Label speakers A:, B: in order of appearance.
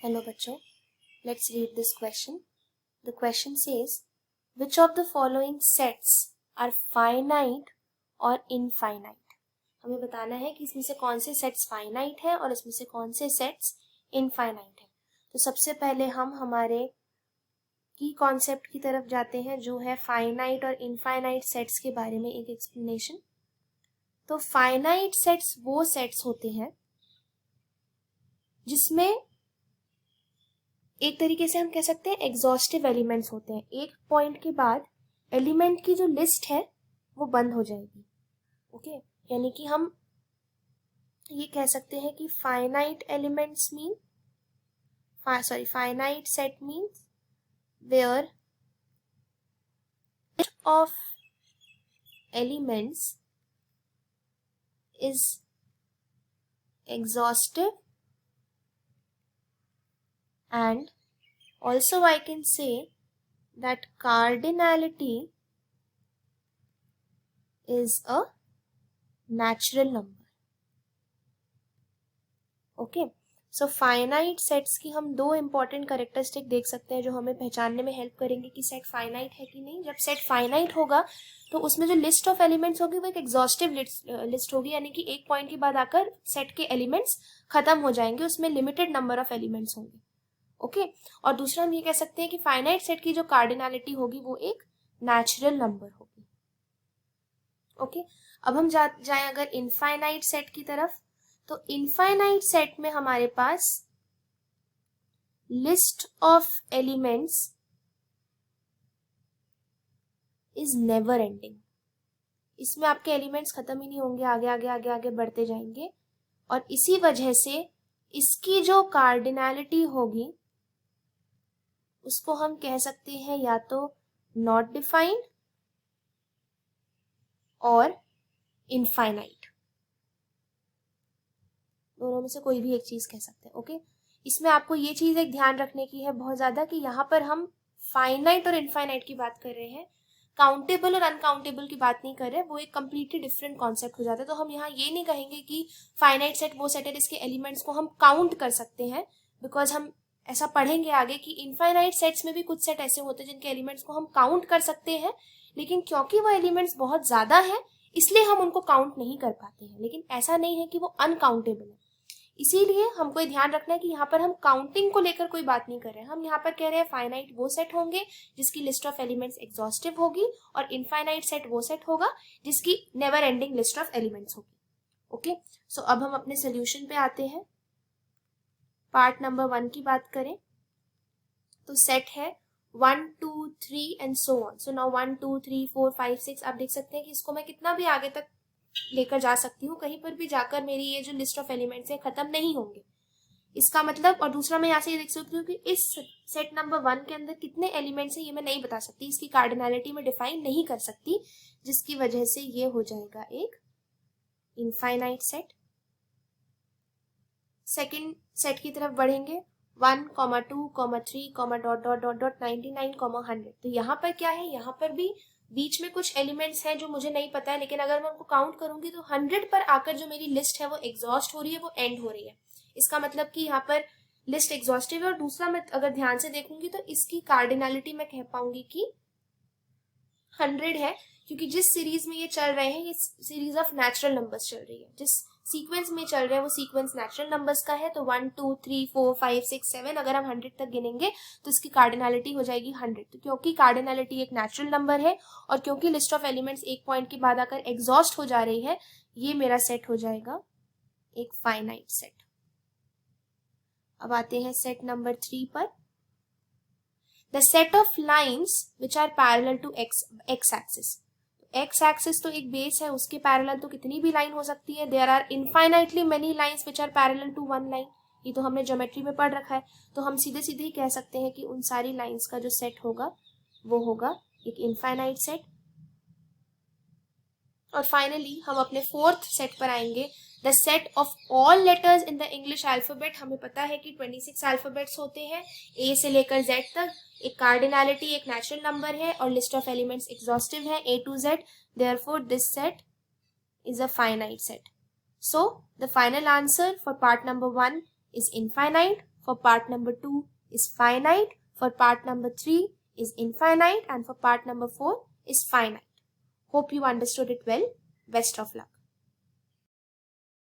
A: Hello बच्चों, let's read this question. The question says, which of the following sets are finite और infinite? हमें बताना है कि इसमें से कौन से सेट्स फाइनाइट है और इसमें से कौन से सेट्स इनफाइनाइट है। तो सबसे पहले हम हमारे की कॉन्सेप्ट की तरफ जाते हैं जो है फाइनाइट और इनफाइनाइट सेट्स के बारे में एक एक्सप्लेनेशन। तो फाइनाइट सेट्स वो सेट्स होते हैं जिसमें एक तरीके से हम कह सकते हैं एग्जॉस्टिव एलिमेंट्स होते हैं। एक पॉइंट के बाद एलिमेंट की जो लिस्ट है वो बंद हो जाएगी। ओके, यानी कि हम ये कह सकते हैं कि finite elements mean finite set means where of elements is exhaustive, and also I can say that cardinality is a natural number. Okay, so finite sets की हम दो important characteristic देख सकते हैं जो हमें पहचानने में हेल्प करेंगे कि सेट फाइनाइट है कि नहीं। जब सेट फाइनाइट होगा तो उसमें जो लिस्ट ऑफ एलिमेंट्स होगी वो एक एग्जॉस्टिव लिस्ट होगी, यानी कि एक पॉइंट के बाद आकर सेट के एलिमेंट्स खत्म हो जाएंगे, उसमें लिमिटेड नंबर ऑफ एलिमेंट्स होंगे। ओके, और दूसरा हम ये कह सकते हैं कि फाइनाइट सेट की जो कार्डिनलिटी होगी वो एक नेचुरल नंबर होगी। ओके, अब हम जाएं अगर इनफाइनाइट सेट की तरफ, तो इनफाइनाइट सेट में हमारे पास list of elements is never ending. इसमें आपके एलिमेंट्स खत्म ही नहीं होंगे, आगे आगे आगे आगे बढ़ते जाएंगे, और इसी वजह से इसकी जो कार्डिनलिटी होगी उसको हम कह सकते हैं या तो नॉट डिफाइंड और इनफाइनाइट, दोनों में से कोई भी एक चीज कह सकते हैं। ओके, इसमें आपको ये चीज एक ध्यान रखने की है बहुत ज्यादा कि यहाँ पर हम फाइनाइट और इनफाइनाइट की बात कर रहे हैं, काउंटेबल और अनकाउंटेबल की बात नहीं कर रहे, वो एक कंप्लीटली डिफरेंट कॉन्सेप्ट हो जाता है। तो हम यहाँ ये नहीं कहेंगे कि फाइनाइट सेट वो सेट है जिसके एलिमेंट्स को हम काउंट कर सकते हैं, बिकॉज हम ऐसा पढ़ेंगे आगे कि इनफाइनाइट सेट्स में भी कुछ सेट ऐसे होते हैं जिनके एलिमेंट्स को हम काउंट कर सकते हैं, लेकिन क्योंकि वो एलिमेंट्स बहुत ज्यादा है इसलिए हम उनको काउंट नहीं कर पाते हैं। लेकिन ऐसा नहीं है कि वो अनकाउंटेबल है, इसीलिए हमको ध्यान रखना है कि यहाँ पर हम काउंटिंग को लेकर कोई बात नहीं कर रहे हैं। हम यहाँ पर कह रहे हैं फाइनाइट वो सेट होंगे जिसकी लिस्ट ऑफ एलिमेंट्स एग्जॉस्टिव होगी, और इनफाइनाइट सेट वो सेट होगा जिसकी never ending list of elements होगी। ओके, सो अब हम अपने सोल्यूशन पे आते हैं। पार्ट नंबर 1 की बात करें तो सेट है 1 2 3 and so on. So now 1 2 3 4 5 6 आप देख सकते हैं कि इसको मैं कितना भी आगे तक लेकर जा सकती हूँ, कहीं पर भी जाकर मेरी ये जो लिस्ट ऑफ एलिमेंट्स है खत्म नहीं होंगे। इसका मतलब, और दूसरा मैं यहाँ से ये देख सकती हूँ कि इस सेट नंबर 1 के अंदर कितने एलिमेंट्स हैं ये मैं नहीं बता सकती, इसकी कार्डिनलिटी में डिफाइन नहीं कर सकती, जिसकी वजह से ये हो जाएगा एक इनफाइनाइट सेट। सेकेंड सेट की तरफ बढ़ेंगे 1, 2, 3, डॉट डॉट डॉट डॉट 99, 100। तो यहाँ पर क्या है, यहाँ पर भी बीच में कुछ एलिमेंट्स हैं जो मुझे नहीं पता है, लेकिन अगर मैं उनको काउंट करूंगी तो 100 पर आकर जो मेरी लिस्ट है वो एग्जॉस्ट हो रही है, वो एंड हो रही है। इसका मतलब कि यहाँ पर लिस्ट एग्जॉस्टिव है। और दूसरा मैं अगर ध्यान से देखूंगी तो इसकी कार्डिनलिटी मैं कह पाऊंगी कि 100 है, क्योंकि जिस सीरीज में ये चल रहे हैं ये सीरीज ऑफ नेचुरल नंबर्स चल रही है, जिस सीक्वेंस में चल रहे हैं वो सीक्वेंस नेचुरल नंबर्स का है। तो 1 2 3 4 5 6 7 अगर हम 100 तक गिनेंगे तो इसकी कार्डिनलिटी हो जाएगी 100। तो क्योंकि कार्डिनलिटी एक नेचुरल नंबर है और क्योंकि लिस्ट ऑफ एलिमेंट्स एक पॉइंट के बाद आकर एग्जॉस्ट हो जा रही है, ये मेरा सेट हो जाएगा एक फाइनाइट सेट। अब आते हैं सेट नंबर 3 पर। The set of lines which are parallel to X axis. X axis तो एक बेस है, उसके पैरेलल तो कितनी भी लाइन हो सकती है। There are infinitely many lines which are parallel to one line. ये तो हमने ज्योमेट्री में पढ़ रखा है, तो हम सीधे सीधे ही कह सकते हैं कि उन सारी लाइन्स का जो सेट होगा वो होगा एक इनफाइनाइट सेट। और फाइनली हम अपने फोर्थ सेट पर आएंगे, the set of all letters in the English alphabet. हमें पता है कि 26 अल्फाबेट्स होते हैं ए से लेकर जेड तक, एक कार्डिनलिटी एक नेचुरल नंबर है और लिस्ट ऑफ एलिमेंट्स एग्जॉस्टिव है A to Z, therefore this set is a finite set. So the final answer for part number 1 is infinite. for part number 2 is finite, for part number 3 is infinite, and for part number 4 is finite. Hope you understood it well. Best of luck.